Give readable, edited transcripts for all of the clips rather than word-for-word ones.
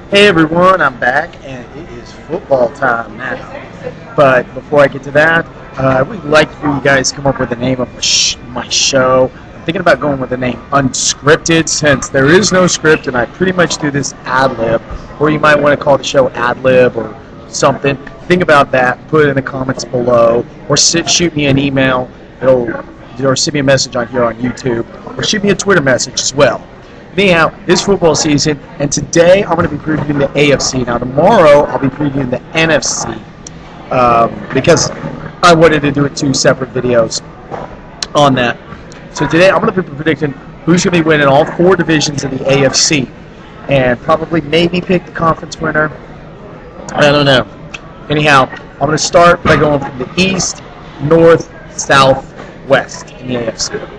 Hey everyone, I'm back and it is football time now. But before I get to that, I would like for you guys to come up with the name of my show. I'm thinking about going with the name Unscripted since there is no script and I pretty much do this ad lib. Or you might want to call the show ad lib or something. Think about that, put it in the comments below, or shoot me an email, or send me a message on here on YouTube, or shoot me a Twitter message as well. Anyhow, it's football season, and today I'm going to be previewing the AFC. Now, tomorrow I'll be previewing the NFC because I wanted to do it two separate videos on that. So today I'm going to be predicting who's going to be winning all four divisions of the AFC, and probably maybe pick the conference winner. I don't know. Anyhow, I'm going to start by going from the East, North, South, West in the AFC.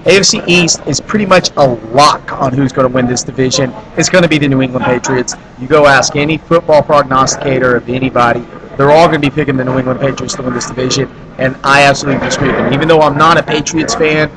AFC East is pretty much a lock on who's going to win this division. It's going to be the New England Patriots. You go ask any football prognosticator of anybody, they're all going to be picking the New England Patriots to win this division, and I absolutely disagree with them. Even though I'm not a Patriots fan,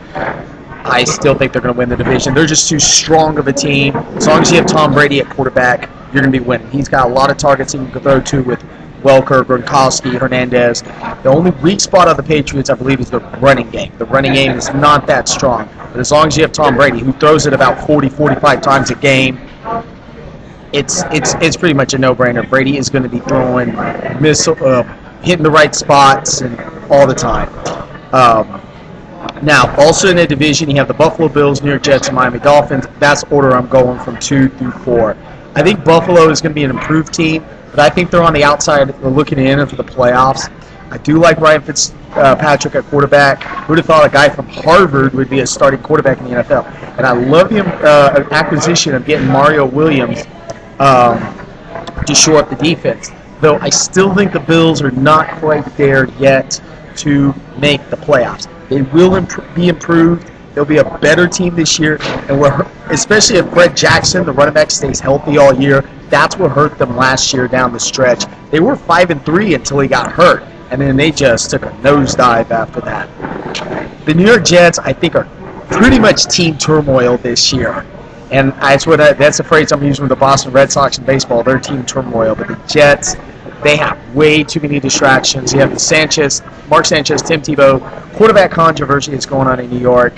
I still think they're going to win the division. They're just too strong of a team. As long as you have Tom Brady at quarterback, you're going to be winning. He's got a lot of targets he can throw to with Welker, Gronkowski, Hernandez. The only weak spot of the Patriots, I believe, is the running game. The running game is not that strong. But as long as you have Tom Brady, who throws it about 40, 45 times a game, it's pretty much a no-brainer. Brady is going to be throwing hitting the right spots and all the time. Now, also in the division, you have the Buffalo Bills, New York Jets, and Miami Dolphins. That's the order I'm going from 2 through 4. I think Buffalo is going to be an improved team, but I think they're on the outside looking in for the playoffs. I do like Ryan Fitzpatrick at quarterback. Who would have thought a guy from Harvard would be a starting quarterback in the NFL? And I love the acquisition of getting Mario Williams to shore up the defense. Though I still think the Bills are not quite there yet to make the playoffs. They will be improved. They'll be a better team this year, and especially if Brett Jackson, the running back, stays healthy all year. That's what hurt them last year down the stretch. They were 5-3 until he got hurt, and then they just took a nosedive after that. The New York Jets, I think, are pretty much team turmoil this year, and that's the phrase I'm using with the Boston Red Sox in baseball. They're team turmoil, but the Jets, they have way too many distractions. You have the Mark Sanchez, Tim Tebow quarterback controversy that's going on in New York.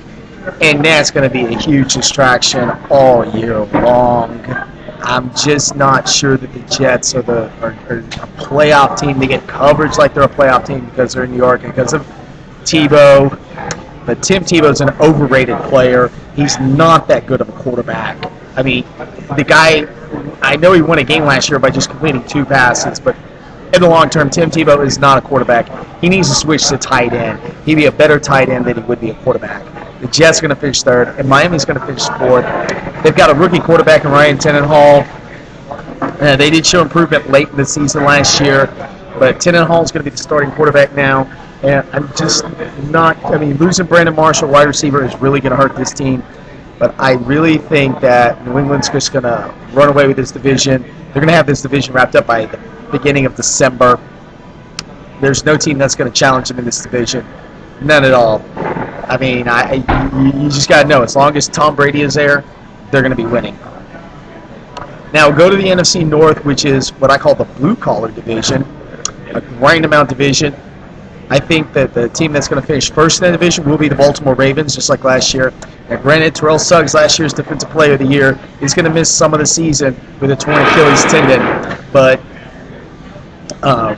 And that's going to be a huge distraction all year long. I'm just not sure that the Jets are a playoff team. They get coverage like they're a playoff team because they're in New York and because of Tebow. But Tim Tebow's an overrated player. He's not that good of a quarterback. I mean, the guy, I know he won a game last year by just completing 2 passes, but in the long term, Tim Tebow is not a quarterback. He needs to switch to tight end. He'd be a better tight end than he would be a quarterback. The Jets are going to finish 3rd, and Miami's going to finish 4th. They've got a rookie quarterback in Ryan Tannehill. They did show improvement late in the season last year, but Tannehill is going to be the starting quarterback now. And I'm just not – losing Brandon Marshall, wide receiver, is really going to hurt this team. But I really think that New England's just going to run away with this division. They're going to have this division wrapped up by the beginning of December. There's no team that's going to challenge them in this division. None at all. I mean, you just got to know, as long as Tom Brady is there, they're going to be winning. Now, go to the NFC North, which is what I call the blue-collar division, a grind amount division. I think that the team that's going to finish first in the division will be the Baltimore Ravens, just like last year. Now, granted, Terrell Suggs, last year's Defensive Player of the Year, is going to miss some of the season with a torn Achilles tendon. But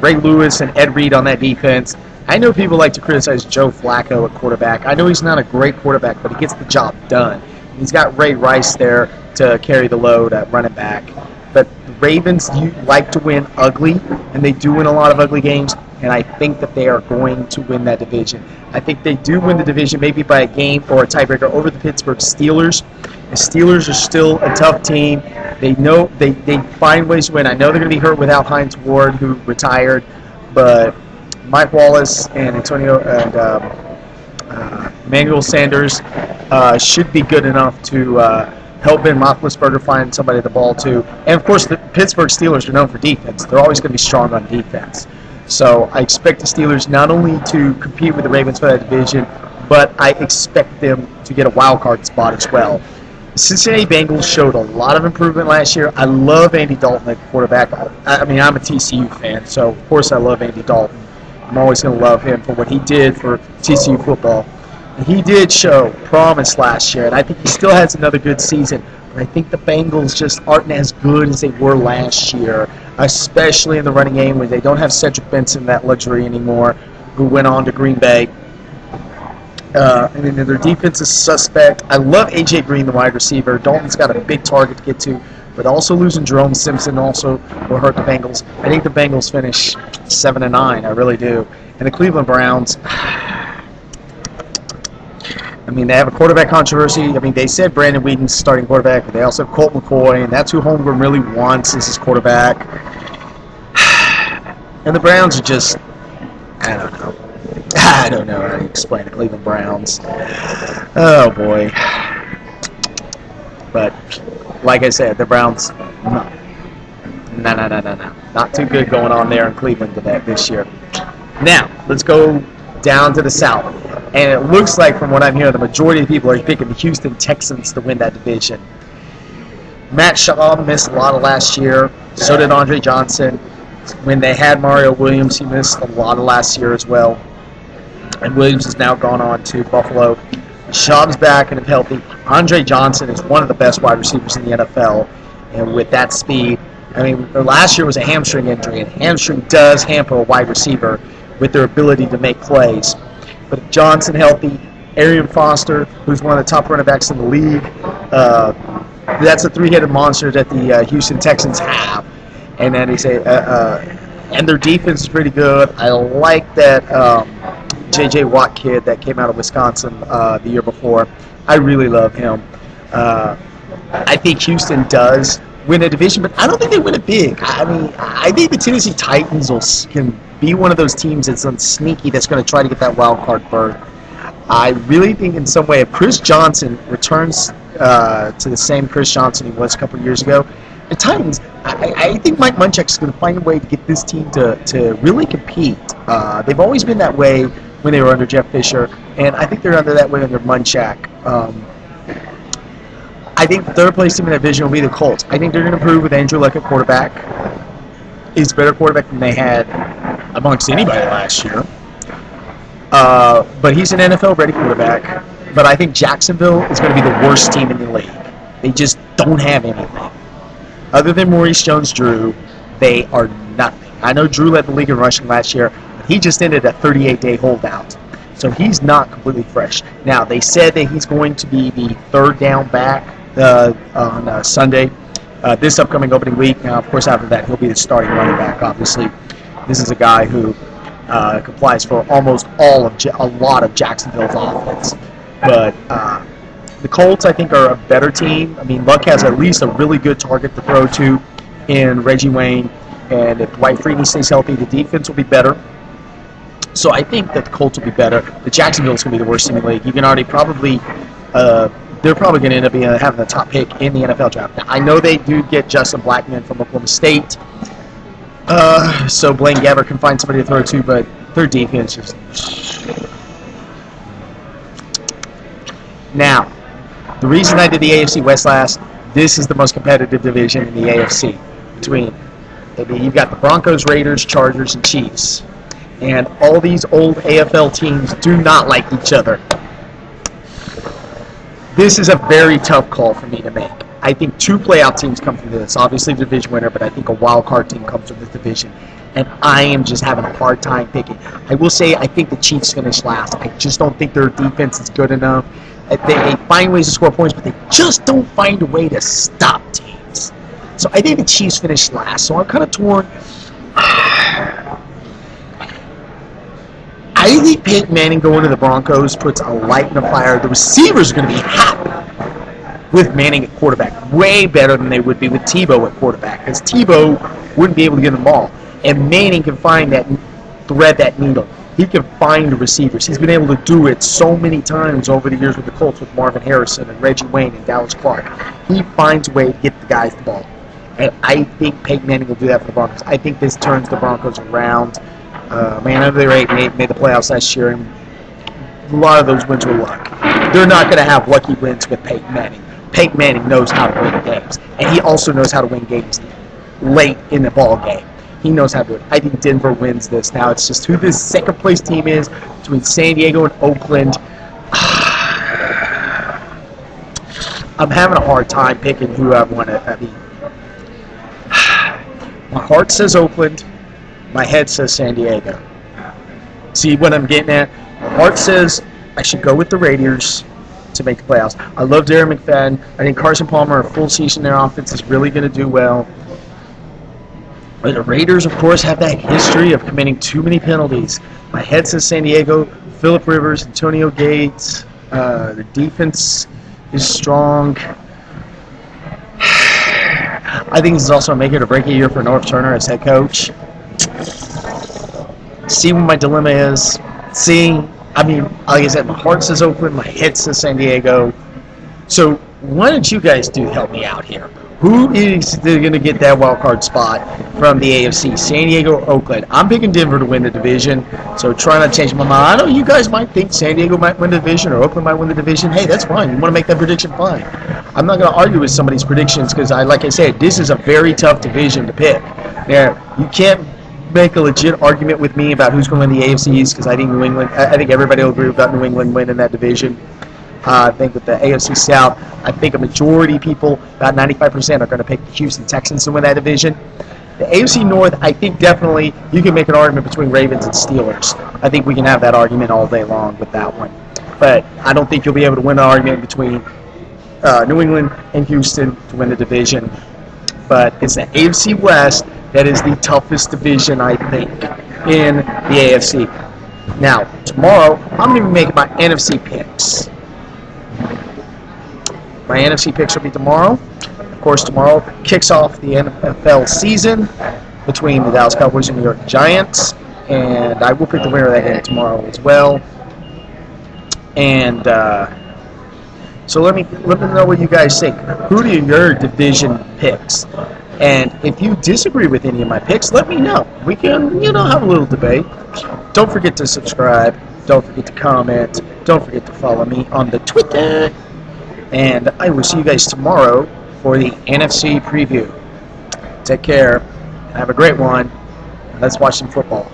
Ray Lewis and Ed Reed on that defense. I know people like to criticize Joe Flacco at quarterback. I know he's not a great quarterback, but he gets the job done. He's got Ray Rice there to carry the load at running back. But the Ravens like to win ugly, and they do win a lot of ugly games, and I think that they are going to win that division. I think they do win the division maybe by a game or a tiebreaker over the Pittsburgh Steelers. The Steelers are still a tough team. They know they find ways to win. I know they're going to be hurt without Hines Ward, who retired, but Mike Wallace and Emmanuel Sanders should be good enough to help Ben Roethlisberger find somebody the ball to. And, of course, the Pittsburgh Steelers are known for defense. They're always going to be strong on defense. So I expect the Steelers not only to compete with the Ravens for that division, but I expect them to get a wild card spot as well. Cincinnati Bengals showed a lot of improvement last year. I love Andy Dalton at quarterback. I mean, I'm a TCU fan, so of course I love Andy Dalton. I'm always going to love him for what he did for TCU football. And he did show promise last year, and I think he still has another good season. But I think the Bengals just aren't as good as they were last year, especially in the running game where they don't have Cedric Benson, that luxury anymore, who went on to Green Bay. And then their defense is suspect. I love A.J. Green, the wide receiver. Dalton's got a big target to get to, but also losing Jerome Simpson also will hurt the Bengals. I think the Bengals finish 7-9. I really do. And the Cleveland Browns, I mean, they have a quarterback controversy. I mean, they said Brandon Whedon's starting quarterback, but they also have Colt McCoy, and that's who Holmgren really wants as his quarterback. And the Browns are just, I don't know how to explain the Cleveland Browns. Oh, boy. But, like I said, the Browns, no. Not too good going on there in Cleveland this year. Now, let's go down to the South. And it looks like, from what I'm hearing, the majority of people are picking the Houston Texans to win that division. Matt Shaw missed a lot of last year. So did Andre Johnson. When they had Mario Williams, he missed a lot of last year as well. And Williams has now gone on to Buffalo. Schaub's back and healthy. Andre Johnson is one of the best wide receivers in the NFL. And with that speed, I mean, last year was a hamstring injury, and hamstring does hamper a wide receiver with their ability to make plays. But Johnson healthy, Arian Foster, who's one of the top running backs in the league, that's a three-headed monster that the Houston Texans have. And then they say, and their defense is pretty good. I like that J.J. Watt kid that came out of Wisconsin the year before. I really love him. I think Houston does win a division, but I don't think they win it big. I mean, I think the Tennessee Titans can be one of those teams that's sneaky that's going to try to get that wild card berth. I really think in some way if Chris Johnson returns to the same Chris Johnson he was a couple of years ago, the Titans, I think Mike Munchak's going to find a way to get this team to really compete. They've always been that way when they were under Jeff Fisher, and I think they're under that way under Munchak. I think the third place team in that division will be the Colts. I think they're going to improve with Andrew Luck at quarterback. He's a better quarterback than they had amongst anybody last year. But he's an NFL-ready quarterback. But I think Jacksonville is going to be the worst team in the league. They just don't have anything. Other than Maurice Jones-Drew, they are nothing. I know Drew led the league in rushing last year, but he just ended a 38-day holdout. So he's not completely fresh. Now, they said that he's going to be the third down back on Sunday, this upcoming opening week. Now, of course, after that, he'll be the starting running back, obviously. This is a guy who complies for almost a lot of Jacksonville's offense. But the Colts, I think, are a better team. I mean, Luck has at least a really good target to throw to in Reggie Wayne. And if Dwight Freeney stays healthy, the defense will be better. So I think that the Colts will be better. The Jacksonville's going to be the worst team in the league. You can already probably, they're probably going to end up having the top pick in the NFL draft. Now, I know they do get Justin Blackman from Oklahoma State. So Blaine Gabbert can find somebody to throw to, but their defense is... Now, the reason I did the AFC West last, this is the most competitive division in the AFC. You've got the Broncos, Raiders, Chargers, and Chiefs. And all these old AFL teams do not like each other. This is a very tough call for me to make. I think two playoff teams come from this. Obviously the division winner, but I think a wild card team comes from this division. And I am just having a hard time picking. I will say I think the Chiefs finish last. I just don't think their defense is good enough. They find ways to score points, but they just don't find a way to stop teams. So I think the Chiefs finish last. So I'm kind of torn. I think Peyton Manning going to the Broncos puts a light in the fire. The receivers are going to be happy with Manning at quarterback, way better than they would be with Tebow at quarterback, because Tebow wouldn't be able to get the ball. And Manning can find that, thread that needle. He can find the receivers. He's been able to do it so many times over the years with the Colts with Marvin Harrison and Reggie Wayne and Dallas Clark. He finds a way to get the guys the ball. And I think Peyton Manning will do that for the Broncos. I think this turns the Broncos around. I know they were 8-8, made the playoffs last year, and a lot of those wins were luck. They're not going to have lucky wins with Peyton Manning. Peyton Manning knows how to win games, and he also knows how to win games late in the ball game. He knows how to do it. I think Denver wins this. Now it's just who this second place team is between San Diego and Oakland. I'm having a hard time picking who I want to. I mean, my heart says Oakland. My head says San Diego. See what I'm getting at? My heart says I should go with the Raiders to make the playoffs. I love Darren McFadden. I think Carson Palmer, a full season, their offense is really going to do well. But the Raiders, of course, have that history of committing too many penalties. My head says San Diego. Phillip Rivers, Antonio Gates. The defense is strong. I think this is also a make it or break it year for North Turner as head coach. See what my dilemma is. I mean, like I said, my heart says Oakland, my head says San Diego. So why don't you guys help me out here? Who is going to get that wild card spot from the AFC? San Diego or Oakland? I'm picking Denver to win the division, so try not to change my mind. I know you guys might think San Diego might win the division or Oakland might win the division. Hey, that's fine. You want to make that prediction, fine. I'm not going to argue with somebody's predictions because, like I said, this is a very tough division to pick. Now, you can't make a legit argument with me about who's going to win the AFC East because I think New England. I think everybody will agree about New England winning that division. I think with the AFC South, I think a majority of people, about 95%, are going to pick the Houston Texans to win that division. The AFC North, I think definitely you can make an argument between Ravens and Steelers. I think we can have that argument all day long with that one. But I don't think you'll be able to win an argument between New England and Houston to win the division. But it's the AFC West that is the toughest division, I think, in the AFC. Now, tomorrow, I'm going to make my NFC picks. My NFC picks will be tomorrow. Of course, tomorrow kicks off the NFL season between the Dallas Cowboys and New York Giants. And I will pick the winner of that game tomorrow as well. And so let me know what you guys think. Who do your division picks? And if you disagree with any of my picks, let me know. We can, have a little debate. Don't forget to subscribe. Don't forget to comment. Don't forget to follow me on the Twitter. And I will see you guys tomorrow for the NFC preview. Take care. Have a great one. Let's watch some football.